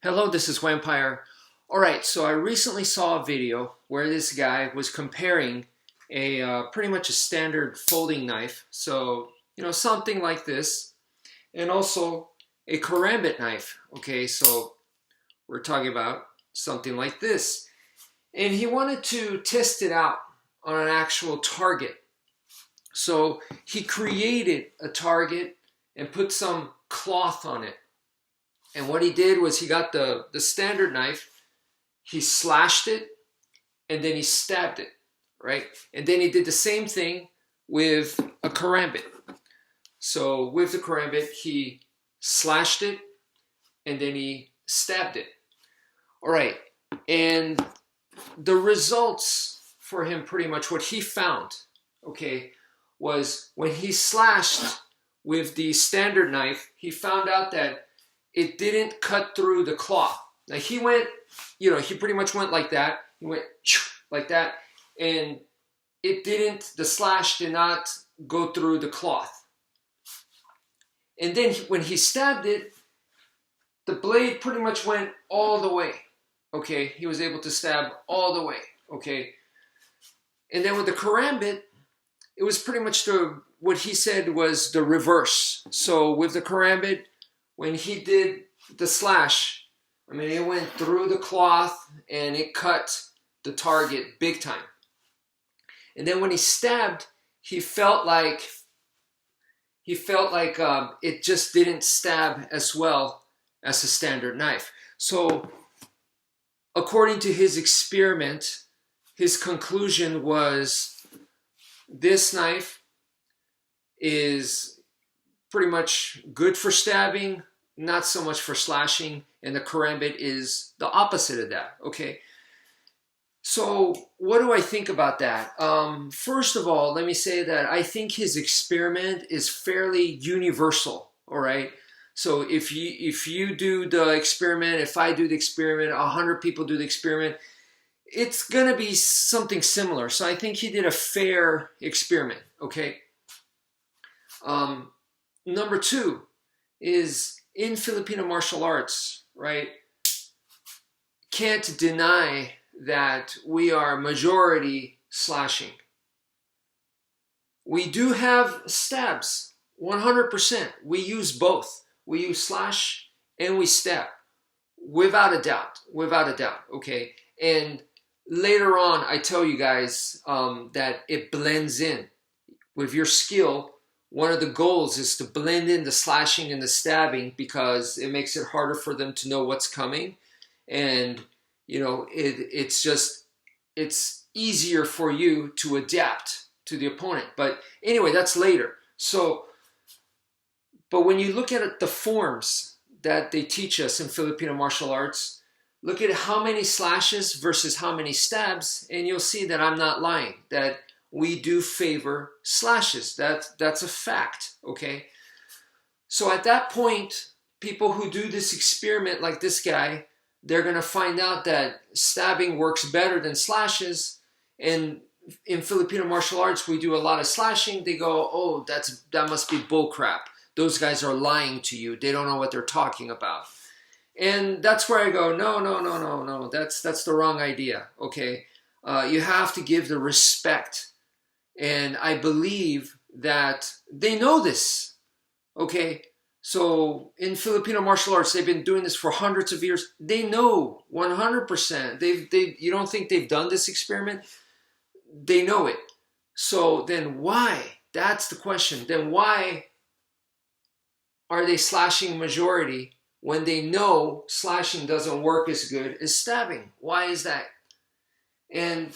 Hello, this is wmpyr. Alright, so I recently saw a video where this guy was comparing pretty much a standard folding knife, so something like this, and also a karambit knife. Okay, so we're talking about something like this. And he wanted to test it out on an actual target. So he created a target and put some cloth on it. And what he did was he got the standard knife, he slashed it, and then he stabbed it, right? And then he did the same thing with a karambit. So with the karambit, he slashed it, and then he stabbed it. All right, and the results for him, pretty much what he found, okay, was when he slashed with the standard knife, he found out that it didn't cut through the cloth. Now he went, he pretty much went like that. He went like that, and the slash did not go through the cloth. And then when he stabbed it, the blade pretty much went all the way. Okay, he was able to stab all the way. Okay, and then with the karambit, it was pretty much what he said was the reverse. So with the karambit, when he did the slash, I mean, it went through the cloth and it cut the target big time. And then when he stabbed, he felt like it just didn't stab as well as a standard knife. So according to his experiment, his conclusion was this knife is pretty much good for stabbing, not so much for slashing, and the karambit is the opposite of that. Okay, so what do I think about that? First of all, let me say that I think his experiment is fairly universal. All right, so if you do the experiment, if I do the experiment, 100 people do the experiment, it's gonna be something similar. So I think he did a fair experiment. Okay. Number two is, in Filipino martial arts, right, can't deny that we are majority slashing. We do have stabs, 100%. We use both. We use slash and we stab, without a doubt, okay? And later on, I tell you guys that it blends in. With your skill, one of the goals is to blend in the slashing and the stabbing, because it makes it harder for them to know what's coming. And, it's easier for you to adapt to the opponent. But anyway, that's later. So, but when you look at the forms that they teach us in Filipino martial arts, look at how many slashes versus how many stabs, and you'll see that I'm not lying, that we do favor slashes. That's a fact, okay? So at that point, people who do this experiment like this guy, they're gonna find out that stabbing works better than slashes. And in Filipino martial arts, we do a lot of slashing. They go, oh, that must be bullcrap. Those guys are lying to you. They don't know what they're talking about. And that's where I go, no, that's the wrong idea, okay? You have to give the respect. And I believe that they know this, okay? So in Filipino martial arts, they've been doing this for hundreds of years. They know 100%. You don't think they've done this experiment? They know it. So then why? That's the question. Then why are they slashing majority when they know slashing doesn't work as good as stabbing? Why is that? And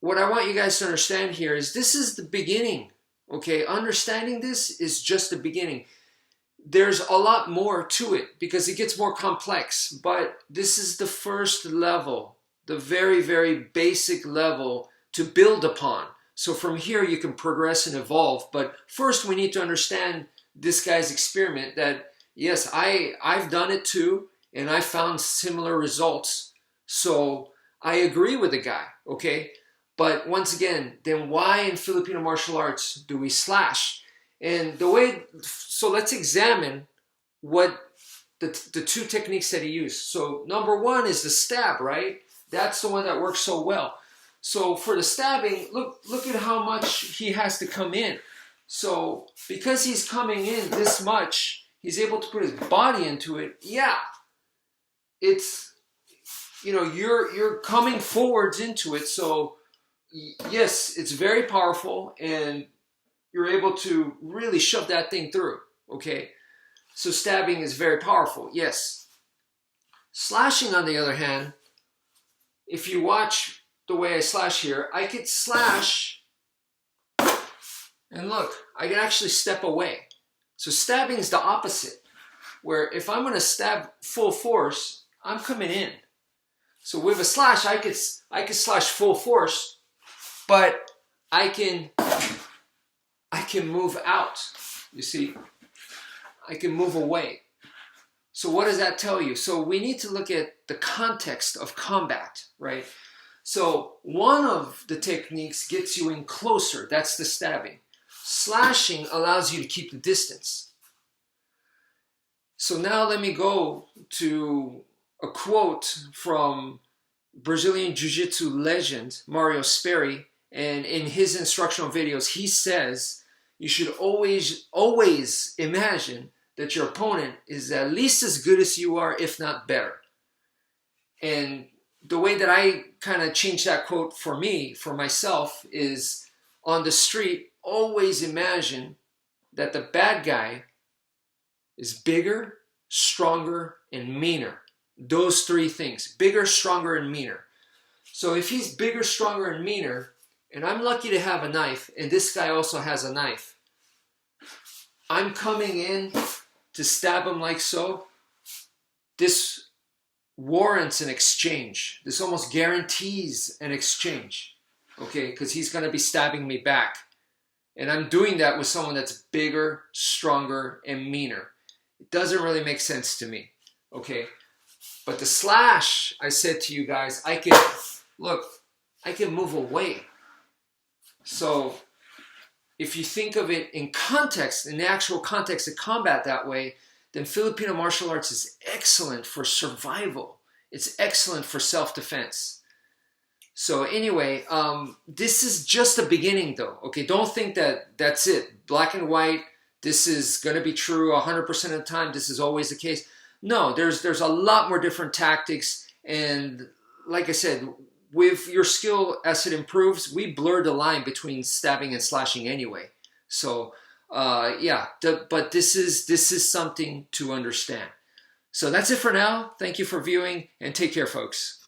what I want you guys to understand here is this is the beginning, okay? Understanding this is just the beginning. There's a lot more to it because it gets more complex, but this is the first level, the very, very basic level to build upon. So from here you can progress and evolve, but first we need to understand this guy's experiment that, yes, I've done it too, and I found similar results. So I agree with the guy, okay? But once again, then why in Filipino martial arts do we slash? And so let's examine what the two techniques that he used. So number one is the stab, right? That's the one that works so well. So for the stabbing, look at how much he has to come in. So because he's coming in this much, he's able to put his body into it. Yeah, it's, you know, you're coming forwards into it. So yes, it's very powerful, and you're able to really shove that thing through. Okay, so stabbing is very powerful. Yes. Slashing, on the other hand, if you watch the way I slash here, I could slash, and look, I can actually step away. So stabbing is the opposite, where if I'm going to stab full force, I'm coming in. So with a slash, I could slash full force, but I can move out. You see, I can move away. So what does that tell you? So we need to look at the context of combat, right? So one of the techniques gets you in closer. That's the stabbing. Slashing allows you to keep the distance. So now let me go to a quote from Brazilian Jiu-Jitsu legend Mario Sperry. And in his instructional videos, he says you should always imagine that your opponent is at least as good as you are, if not better. And the way that I kind of change that quote for me, for myself, is on the street, always imagine that the bad guy is bigger, stronger, and meaner. Those three things: bigger, stronger, and meaner. So if he's bigger, stronger, and meaner, and I'm lucky to have a knife, and this guy also has a knife, I'm coming in to stab him like so. This warrants an exchange. This almost guarantees an exchange, okay? Because he's going to be stabbing me back. And I'm doing that with someone that's bigger, stronger, and meaner. It doesn't really make sense to me, okay? But the slash, I said to you guys, I can move away. So if you think of it in context, in the actual context of combat that way, then Filipino martial arts is excellent for survival. It's excellent for self-defense. So anyway, this is just the beginning though. Okay, don't think that that's it. Black and white, this is going to be true 100% of the time. This is always the case. No, there's a lot more different tactics. And like I said, with your skill as it improves, we blur the line between stabbing and slashing anyway. So yeah, but this is something to understand. So that's it for now. Thank you for viewing, and take care, folks.